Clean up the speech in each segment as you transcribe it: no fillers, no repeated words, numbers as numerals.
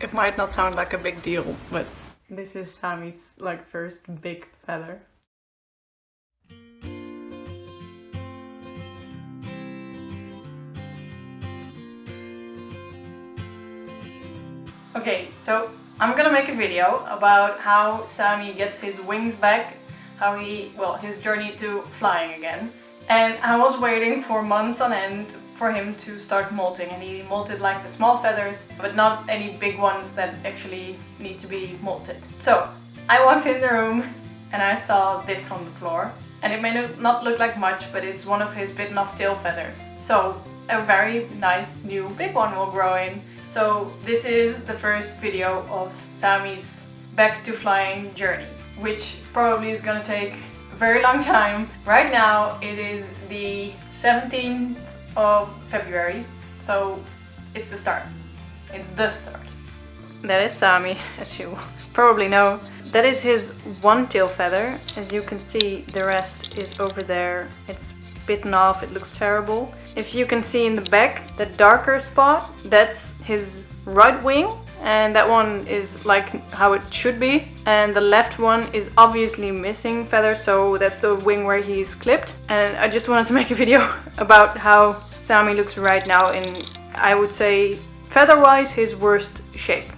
It might not sound like a big deal, but this is Sami's like first big feather. Okay, so I'm gonna make a video about how Sami gets his wings back, how his journey to flying again. And I was waiting for months on end for him to start molting, and he molted like the small feathers, but not any big ones that actually need to be molted. So I walked in the room and I saw this on the floor, and it may not look like much, but it's one of his bitten off tail feathers. So a very nice new big one will grow in. So this is the first video of Sami's back to flying journey, which probably is gonna take a very long time. Right now it is the 17th of February, so it's the start. It's the start. That is Sami, as you probably know. That is his one tail feather. As you can see, the rest is over there. It's bitten off, it looks terrible. If you can see in the back, that darker spot, that's his right wing, and that one is like how it should be. And the left one is obviously missing feathers, so that's the wing where he's clipped. And I just wanted to make a video about how Sami looks right now in, I would say, feather-wise, his worst shape.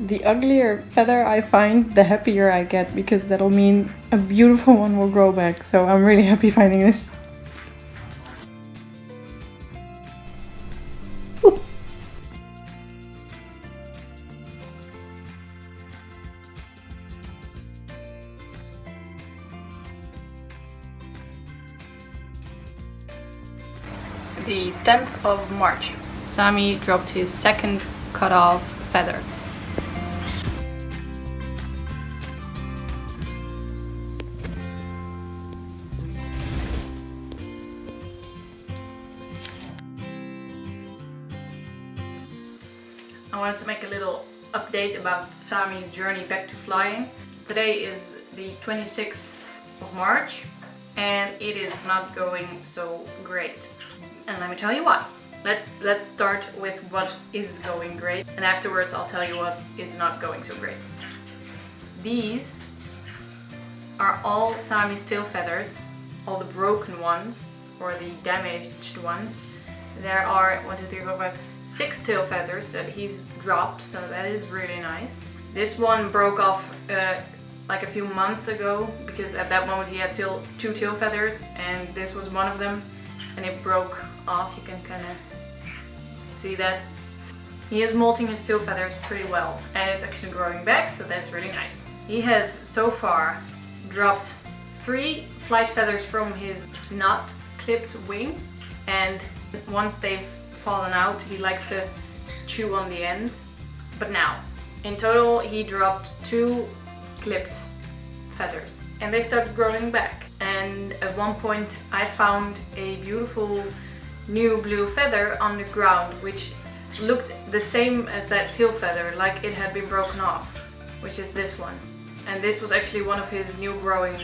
The uglier feather I find, the happier I get, because that'll mean a beautiful one will grow back. So I'm really happy finding this. Ooh. The 10th of March, Sami dropped his second cut off feather. I wanted to make a little update about Sami's journey back to flying. Today is the 26th of March and it is not going so great. And let me tell you why. Let's start with what is going great, and afterwards I'll tell you what is not going so great. These are all Sami's tail feathers, all the broken ones or the damaged ones. There are 6 tail feathers that he's dropped, so that is really nice. This one broke off like a few months ago, because at that moment he had 2 tail feathers and this was one of them, and it broke off. You can kind of see that. He is molting his tail feathers pretty well, and it's actually growing back, so that's really nice. He has so far dropped 3 flight feathers from his not clipped wing, and once they've fallen out, he likes to chew on the ends. But now, in total, he dropped 2 clipped feathers, and they started growing back. And at one point, I found a beautiful new blue feather on the ground, which looked the same as that tail feather, like it had been broken off, which is this one. And this was actually one of his new growing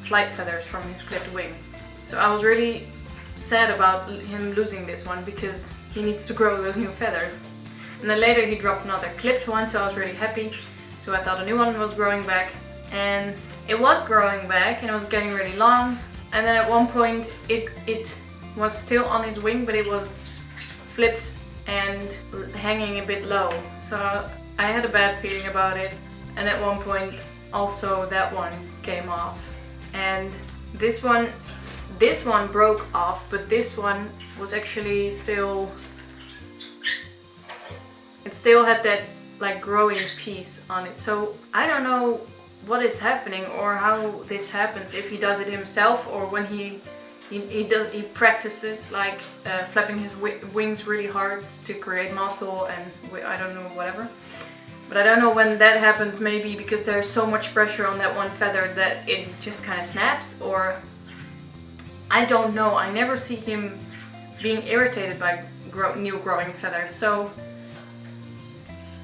flight feathers from his clipped wing. So I was really sad about him losing this one, because he needs to grow those new feathers. And then later he dropped another clipped one, so I was really happy. So I thought a new one was growing back, and it was growing back and it was getting really long. And then at one point it was still on his wing, but it was flipped and hanging a bit low. So I had a bad feeling about it. And at one point also that one came off. And this one broke off, but this one was actually still, it still had that like growing piece on it. So I don't know what is happening or how this happens, if he does it himself or when he practices like flapping his wings really hard to create muscle, and I don't know, whatever. But I don't know when that happens, maybe because there's so much pressure on that one feather that it just kind of snaps, or I don't know. I never see him being irritated by new growing feathers, so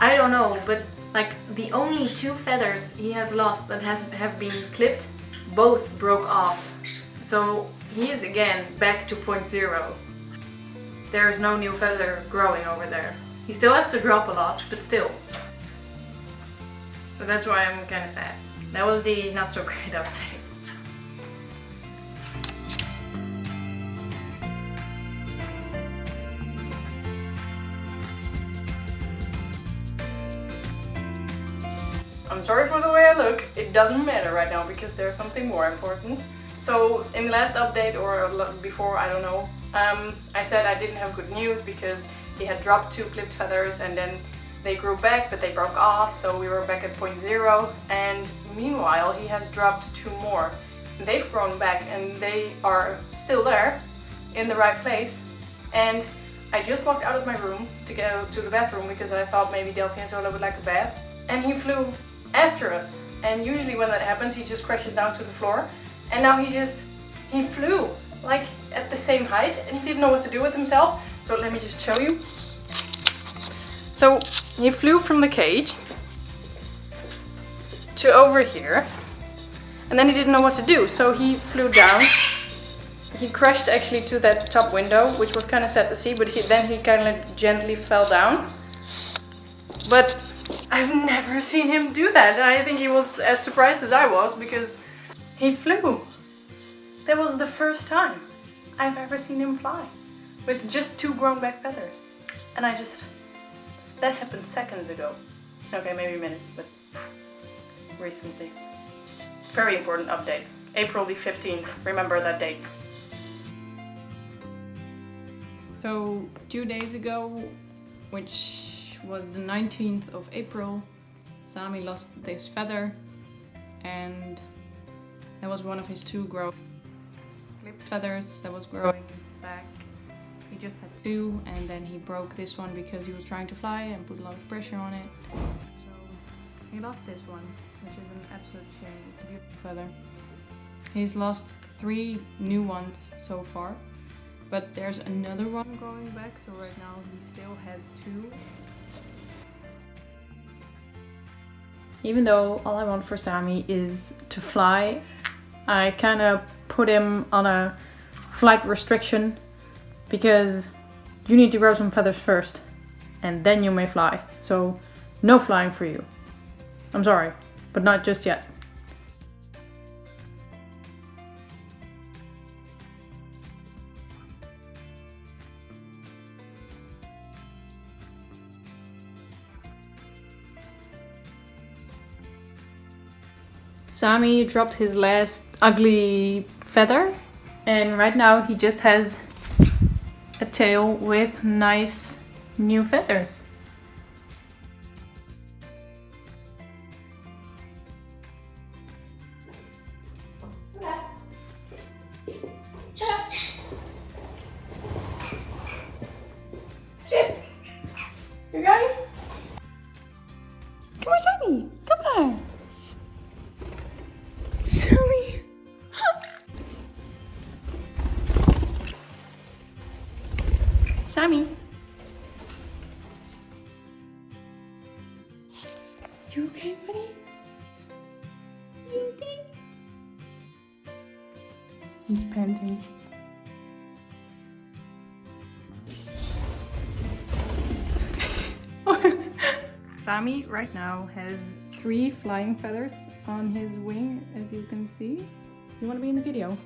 I don't know. But like the only 2 feathers he has lost that have been clipped, both broke off. So he is again back to point 0. there is no new feather growing over there. He still has to drop a lot, but still. So that's why I'm kind of sad. That was the not so great update. I'm sorry for the way I look. It doesn't matter right now because there's something more important. So in the last update or before, I don't know, I said I didn't have good news because he had dropped 2 clipped feathers and then they grew back, but they broke off, so we were back at point 0. And meanwhile, he has dropped 2 more. They've grown back and they are still there in the right place. And I just walked out of my room to go to the bathroom because I thought maybe Delphi and Zola would like a bath. And he flew after us. And usually when that happens, he just crashes down to the floor. And now he flew like at the same height and he didn't know what to do with himself. So let me just show you. So he flew from the cage to over here and then he didn't know what to do. So he flew down. He crashed actually to that top window, which was kind of sad to see, but then he kind of gently fell down. But I've never seen him do that. I think he was as surprised as I was because he flew. That was the first time I've ever seen him fly with just 2 grown back feathers. And that happened seconds ago. Okay, maybe minutes, but recently. Very important update. April the 15th, remember that date. So 2 days ago, which was the 19th of April, Sami lost this feather and that was one of his 2 grown clipped feathers that was growing back. He just had 2 and then he broke this one because he was trying to fly and put a lot of pressure on it. So he lost this one, which is an absolute shame. It's a beautiful feather. He's lost 3 new ones so far, but there's another one growing back, so right now he still has 2. Even though all I want for Sami is to fly, I kind of put him on a flight restriction because you need to grow some feathers first and then you may fly. So no flying for you. I'm sorry, but not just yet. Sami dropped his last ugly feather and right now he just has a tail with nice new feathers. Shit! You guys? Come on, Sami! Come on! Sami! Sami! You okay, buddy? You okay? He's panting. Sami right now has 3 flying feathers on his wing, as you can see. You want to be in the video?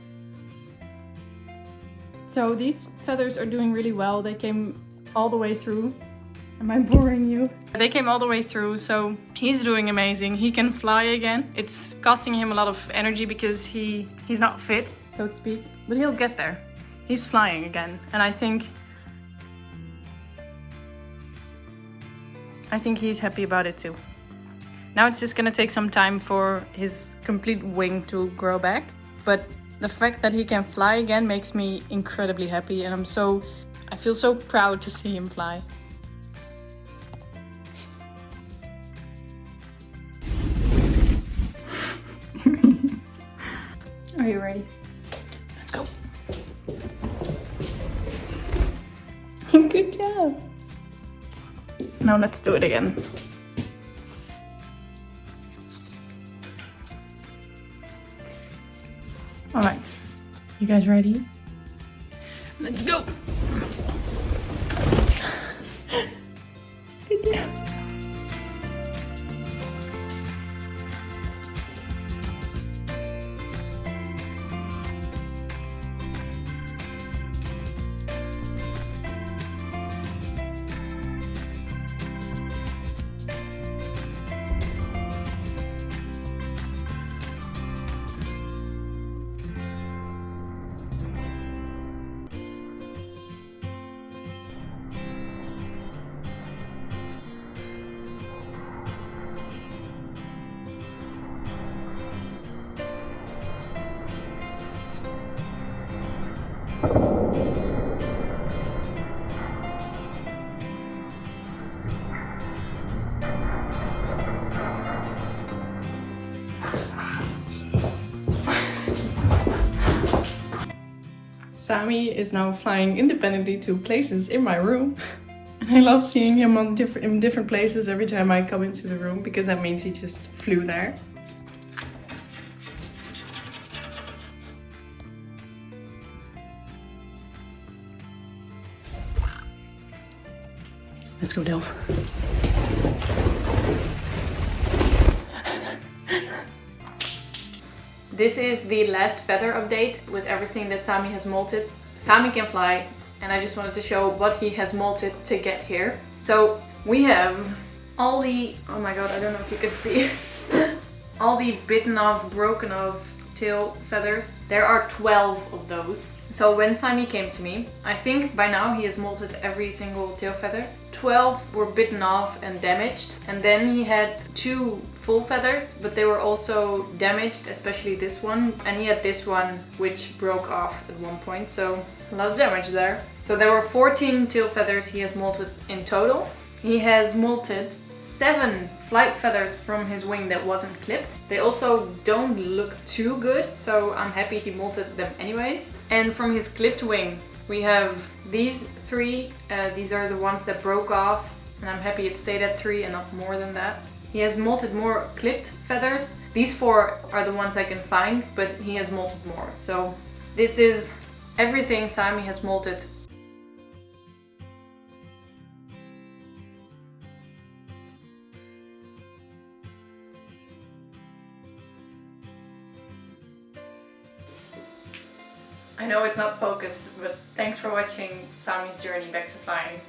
So these feathers are doing really well. They came all the way through. Am I boring you? They came all the way through, so he's doing amazing. He can fly again. It's costing him a lot of energy because he's not fit, so to speak. But he'll get there. He's flying again, and I think he's happy about it too. Now it's just gonna take some time for his complete wing to grow back, but the fact that he can fly again makes me incredibly happy, and I feel so proud to see him fly. Are you ready? Let's go. Good job. Now let's do it again. All right, you guys ready? Let's go. Sami is now flying independently to places in my room. And I love seeing him in different places every time I come into the room, because that means he just flew there. Let's go, Delph. This is the last feather update with everything that Sami has molted. Sami can fly, and I just wanted to show what he has molted to get here. So we have all the, oh my god, I don't know if you can see, all the bitten off, broken off tail feathers. There are 12 of those. So when Sami came to me, I think by now he has molted every single tail feather. 12 were bitten off and damaged, and then he had 2 full feathers, but they were also damaged, especially this one, and he had this one which broke off at one point, so a lot of damage there. So there were 14 tail feathers he has molted in total. He has molted 7 flight feathers from his wing that wasn't clipped. They also don't look too good, so I'm happy he molted them anyways. And from his clipped wing, we have these 3. These are the ones that broke off, and I'm happy it stayed at 3 and not more than that. He has molted more clipped feathers. These 4 are the ones I can find, but he has molted more. So this is everything Sami has molted. I know it's not focused, but thanks for watching Sami's journey back to flying.